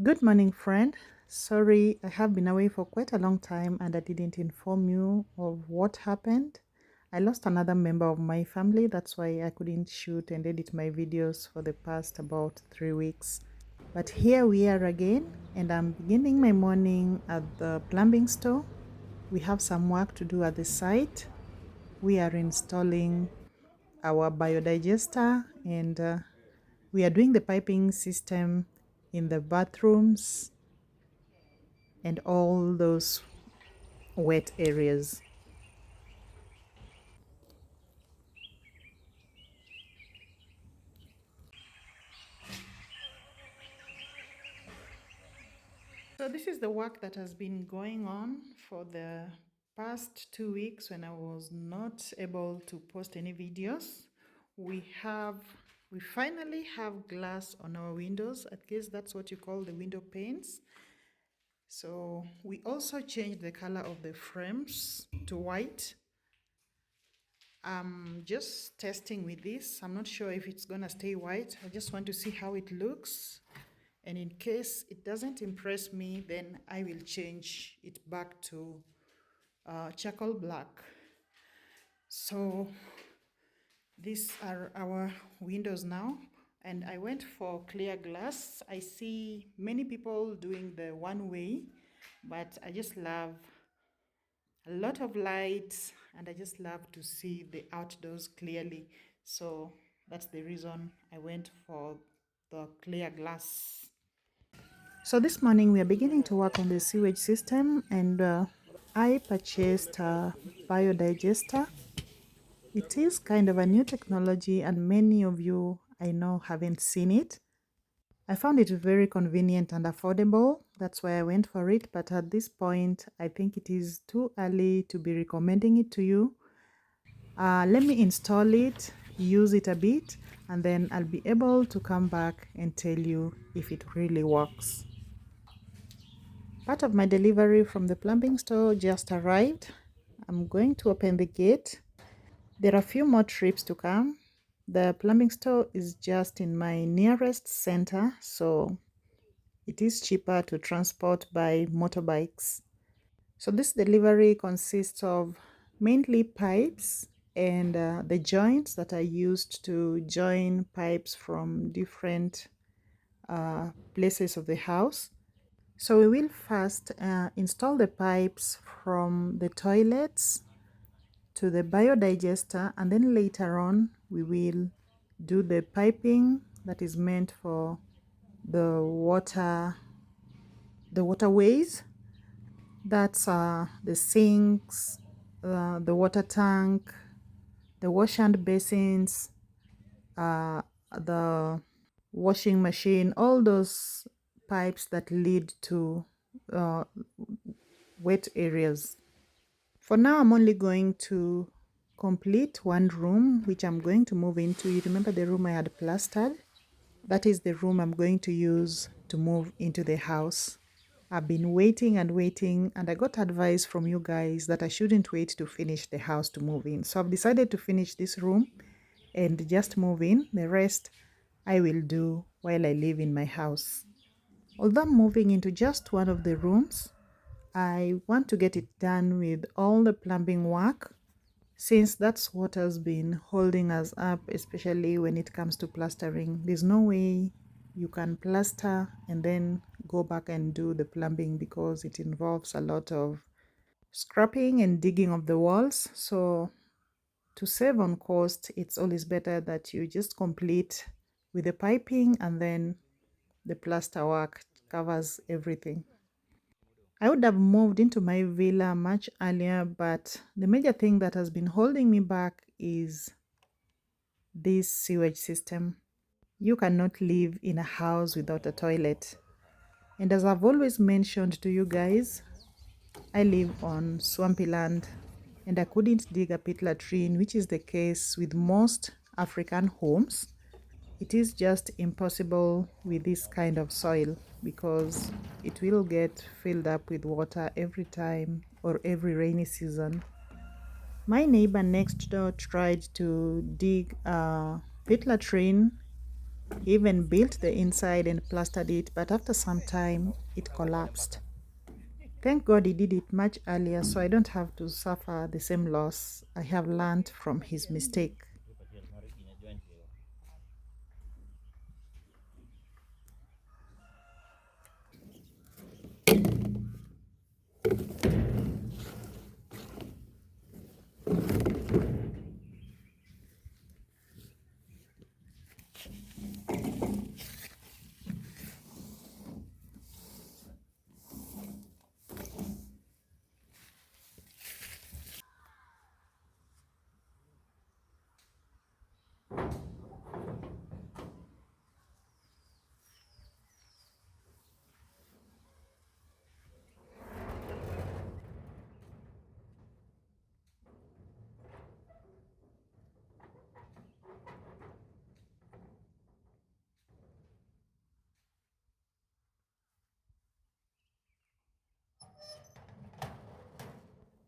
Good morning, friend. Sorry, I have been away for quite a long time and I didn't inform you of what happened. I lost another member of my family, that's why I couldn't shoot and edit my videos for the past about 3 weeks. But here we are again, and I'm beginning my morning at the plumbing store. We have some work to do at the site. We are installing our biodigester and we are doing the piping system in the bathrooms and all those wet areas. So this is the work that has been going on for the past 2 weeks when I was not able to post any videos. We have we finally have glass on our windows. At least that's what you call the window panes. So we also changed the color of the frames to white. I'm just testing with this. I'm not sure if it's gonna stay white. I just want to see how it looks. And in case it doesn't impress me, then I will change it back to charcoal black. So these are our windows now. And I went for clear glass. I see many people doing the one way, but I just love a lot of lights and I just love to see the outdoors clearly. So that's the reason I went for the clear glass. So this morning we are beginning to work on the sewage system, and I purchased a biodigester. It is kind of a new technology and many of you I know haven't seen it. I found it very convenient and affordable. That's why I went for it. But at this point, I think it is too early to be recommending it to you. Let me install it, use it a bit, and then I'll be able to come back and tell you if it really works. Part of my delivery from the plumbing store just arrived. I'm going to open the gate. There are a few more trips to come. The plumbing store is just in my nearest center, so it is cheaper to transport by motorbikes. So this delivery consists of mainly pipes and the joints that are used to join pipes from different places of the house. So we will first install the pipes from the toilets to the biodigester, and then later on we will do the piping that is meant for the waterways. That's the sinks, the water tank, the wash hand basins, the washing machine, all those pipes that lead to uh, wet areas. For now, I'm only going to complete one room, which I'm going to move into. You remember the room I had plastered? That is the room I'm going to use to move into the house. I've been waiting and waiting, and I got advice from you guys that I shouldn't wait to finish the house to move in. So I've decided to finish this room and just move in. The rest I will do while I live in my house. Although I'm moving into just one of the rooms, I want to get it done with all the plumbing work, since that's what has been holding us up, especially when it comes to plastering. There's no way you can plaster and then go back and do the plumbing because it involves a lot of scrapping and digging of the walls. So to save on cost, it's always better that you just complete with the piping and then the plaster work covers everything. I would have moved into my villa much earlier, but the major thing that has been holding me back is this sewage system. You cannot live in a house without a toilet. And as I've always mentioned to you guys, I live on swampy land and I couldn't dig a pit latrine, which is the case with most African homes. It is just impossible with this kind of soil because it will get filled up with water every time or every rainy season. My neighbor next door tried to dig a pit latrine He even built the inside and plastered it, but after some time it collapsed. Thank God he did it much earlier, so I don't have to suffer the same loss. I have learned from his mistake.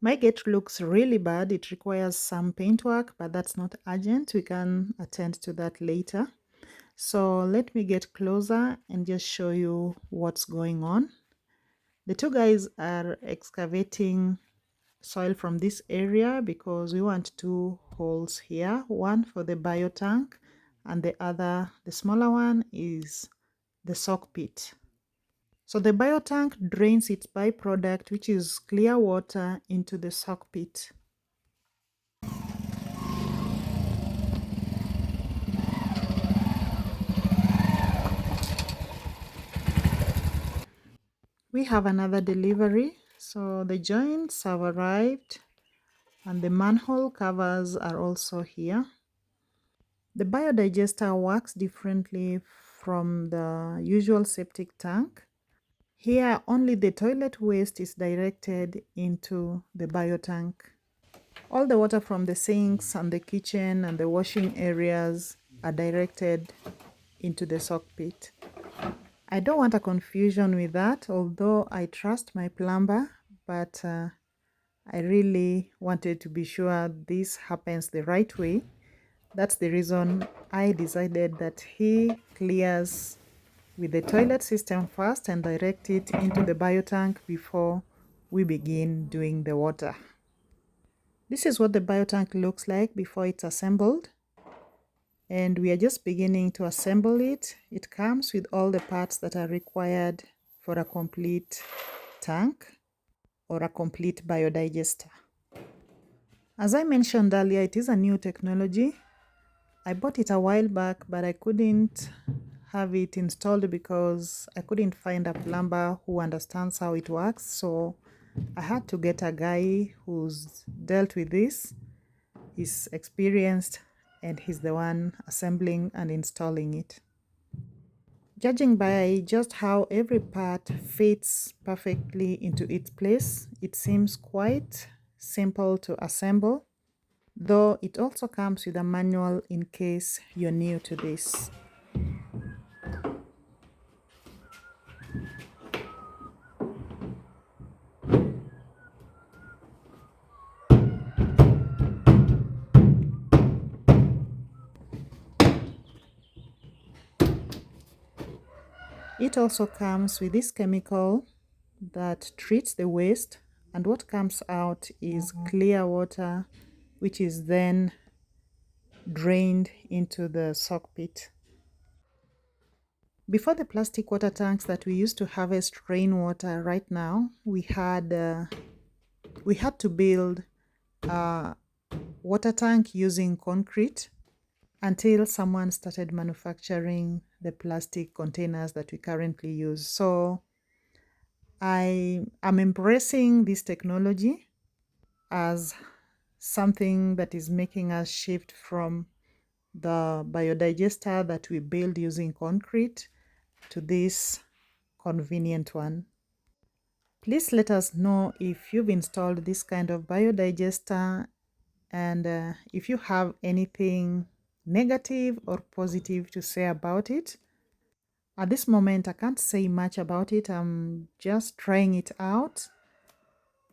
My gate looks really bad. It requires some paint work, but that's not urgent. We can attend to that later. So let me get closer and just show you what's going on. The two guys are excavating soil from this area because we want two holes here, one for the biotank and the other, the smaller one, is the sock pit. So the biotank drains its byproduct, which is clear water, into the sock pit. We have another delivery. So the joints have arrived and the manhole covers are also here. The biodigester works differently from the usual septic tank. Here, only the toilet waste is directed into the biotank. All the water from the sinks and the kitchen and the washing areas are directed into the sock pit. I don't want a confusion with that, although I trust my plumber, but I really wanted to be sure this happens the right way. That's the reason I decided that he clears with the toilet system first and direct it into the biotank before we begin doing the water. This is what the biotank looks like before it's assembled, and we are just beginning to assemble it. It comes with all the parts that are required for a complete tank or a complete biodigester. As I mentioned earlier, it is a new technology. I bought it a while back, but I couldn't have it installed because I couldn't find a plumber who understands how it works. So I had to get a guy who's dealt with this. He's experienced and he's the one assembling and installing it. Judging by just how every part fits perfectly into its place, it seems quite simple to assemble, though it also comes with a manual in case you're new to this. It also comes with this chemical that treats the waste, and what comes out is clear water, which is then drained into the sock pit. Before the plastic water tanks that we used to harvest rainwater, right now we had to build a water tank using concrete until someone started manufacturing the plastic containers that we currently use. So I am embracing this technology as something that is making us shift from the biodigester that we build using concrete to this convenient one. Please let us know if you've installed this kind of biodigester and if you have anything negative or positive to say about it. At this moment, I can't say much about it. I'm just trying it out.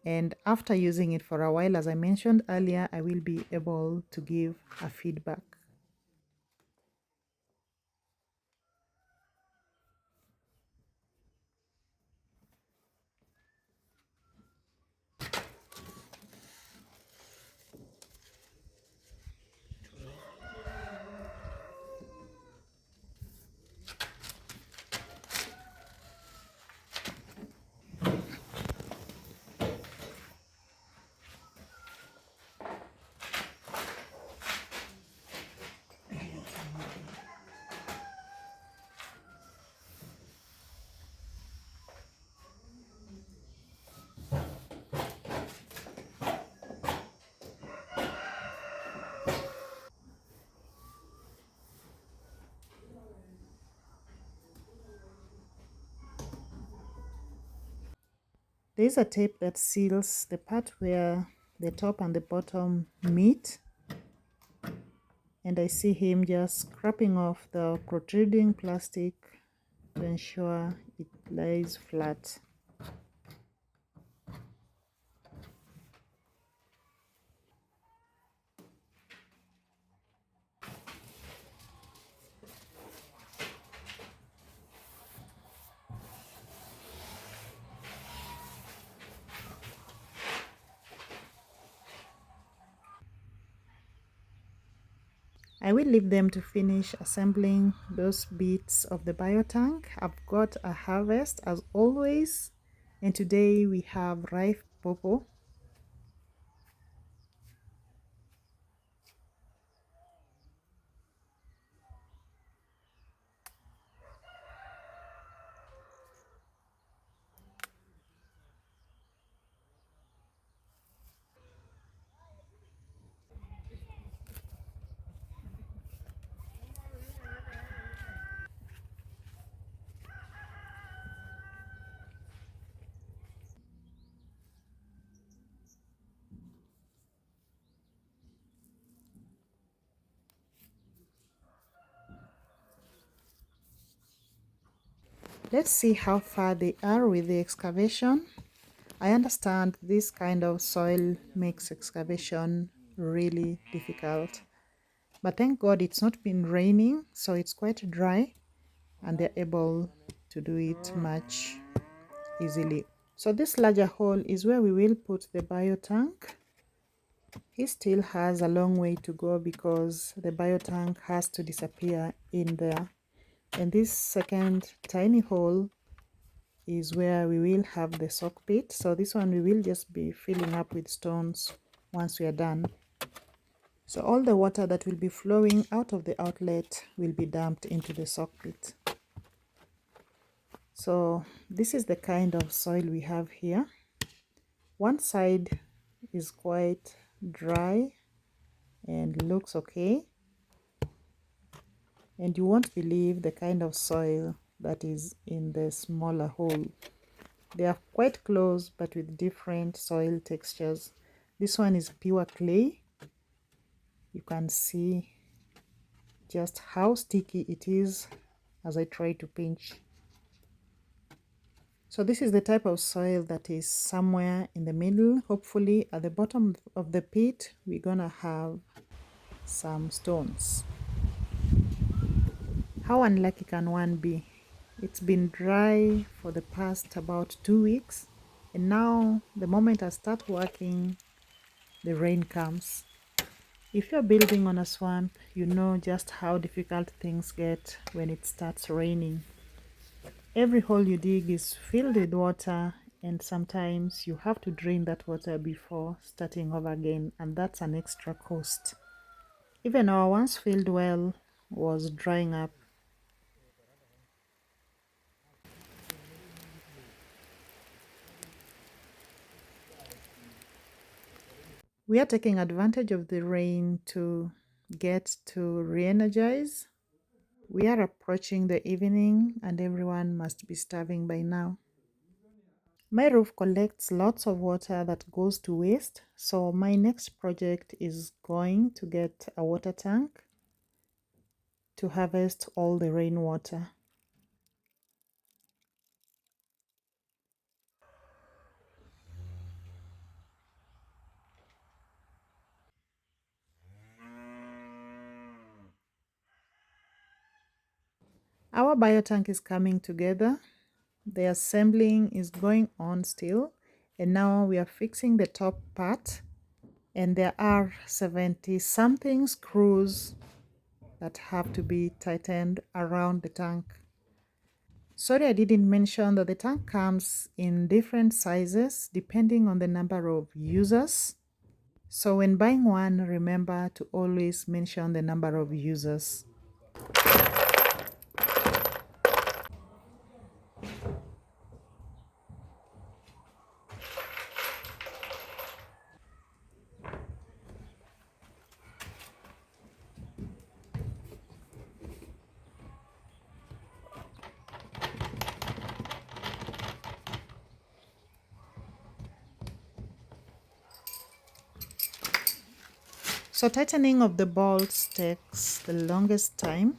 And after using it for a while, as I mentioned earlier, I will be able to give a feedback. There's a tape that seals the part where the top and the bottom meet, and I see him just scraping off the protruding plastic to ensure it lays flat. I will leave them to finish assembling those bits of the biotank. I've got a harvest as always, and today we have ripe pawpaw. Let's see how far they are with the excavation. I understand this kind of soil makes excavation really difficult, but thank God it's not been raining, so it's quite dry and they're able to do it much easily. So this larger hole is where we will put the biotank. He still has a long way to go because the biotank has to disappear in there. And this second tiny hole is where we will have the sock pit. So this one we will just be filling up with stones once we are done. So all the water that will be flowing out of the outlet will be dumped into the sock pit. So this is the kind of soil we have here. One side is quite dry and looks okay, and you won't believe the kind of soil that is in the smaller hole. They are quite close but with different soil textures. This one is pure clay. You can see just how sticky it is as I try to pinch. So this is the type of soil that is somewhere in the middle. Hopefully at the bottom of the pit we're gonna have some stones. How unlucky can one be? It's been dry for the past about 2 weeks, and now the moment I start working, the rain comes. If you're building on a swamp, you know just how difficult things get when it starts raining. Every hole you dig is filled with water, and sometimes you have to drain that water before starting over again, and that's an extra cost. Even our once filled well was drying up. We are taking advantage of the rain to get to re-energize. We are approaching the evening and everyone must be starving by now. My roof collects lots of water that goes to waste, so my next project is going to get a water tank to harvest all the rainwater. Our biotank is coming together. The assembling is going on still, and now we are fixing the top part, and there are 70 something screws that have to be tightened around the tank. Sorry, I didn't mention that the tank comes in different sizes depending on the number of users. So when buying one, remember to always mention the number of users. So tightening of the bolts takes the longest time.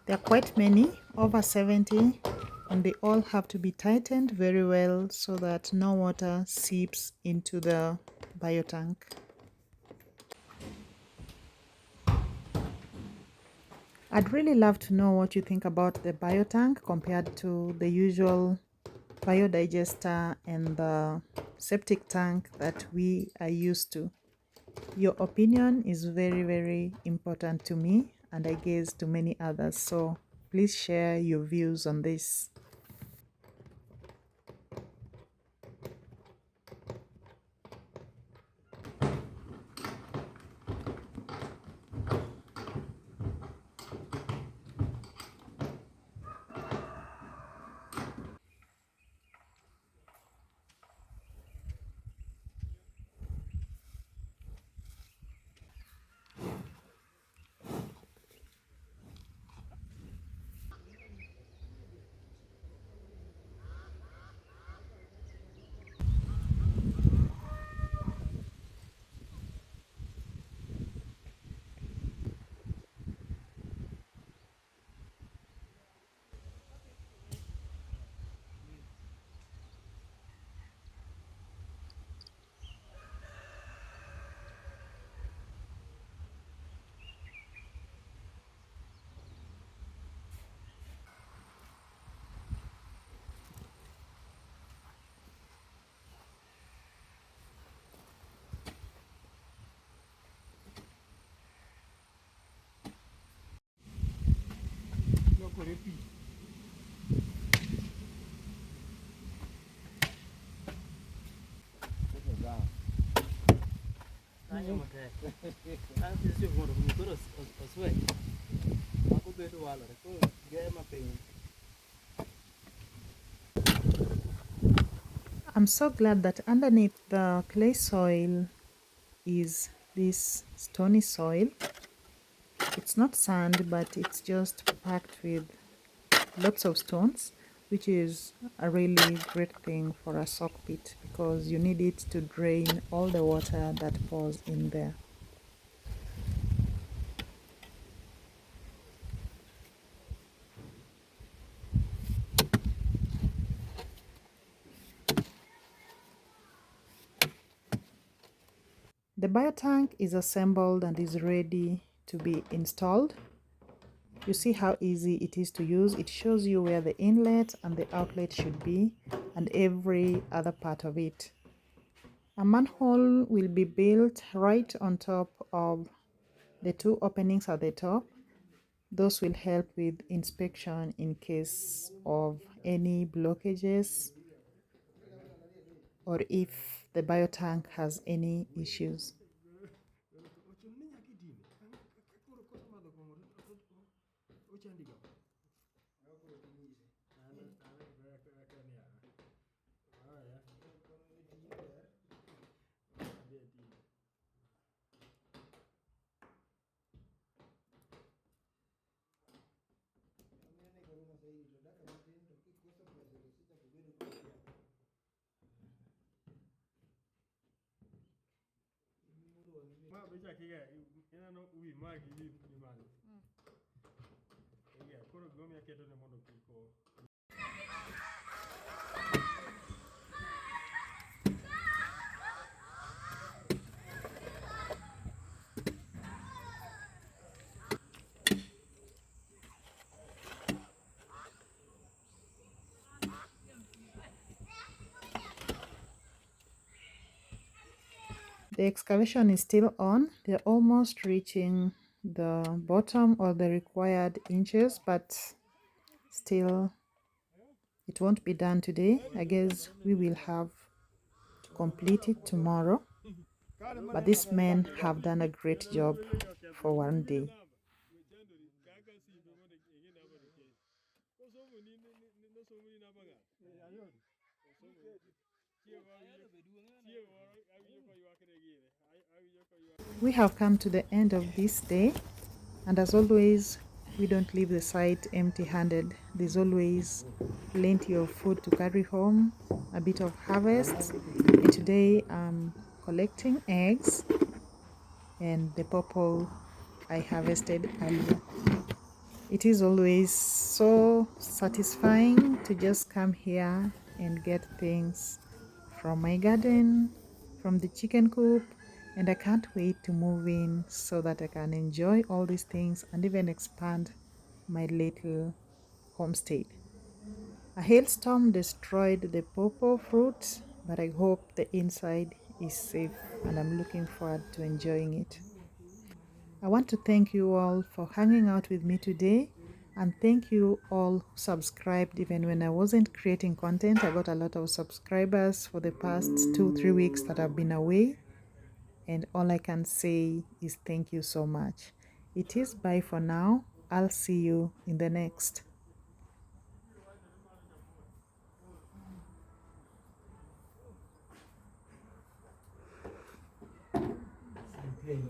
There are quite many, over 70, and they all have to be tightened very well so that no water seeps into the biotank. I'd really love to know what you think about the biotank compared to the usual biodigester and the septic tank that we are used to. Your opinion is very, very important to me, and I guess to many others. So please share your views on this. I'm so glad that underneath the clay soil is this stony soil. It's not sand, but it's just packed with lots of stones, which is a really great thing for a sock pit because you need it to drain all the water that pours in there. The biotank is assembled and is ready to be installed. You see how easy it is to use. It shows you where the inlet and the outlet should be and every other part of it. A manhole will be built right on top of the two openings at the top. Those will help with inspection in case of any blockages or if the biotank has any issues. The excavation is still on. They're almost reaching the bottom or the required inches, but still it won't be done today. I guess we will have to complete it tomorrow. But these men have done a great job for one day. We have come to the end of this day, and as always, we don't leave the site empty-handed. There's always plenty of food to carry home, a bit of harvest. And today I'm collecting eggs and the purple I harvested earlier. It is always so satisfying to just come here and get things from my garden, from the chicken coop, and I can't wait to move in so that I can enjoy all these things and even expand my little homestead. A hailstorm destroyed the purple fruit, but I hope the inside is safe and I'm looking forward to enjoying it. I want to thank you all for hanging out with me today, and thank you all who subscribed even when I wasn't creating content. I got a lot of subscribers for the past 2-3 weeks that I've been away, and all I can say is thank you so much. It is bye for now. I'll see you in the next. Okay.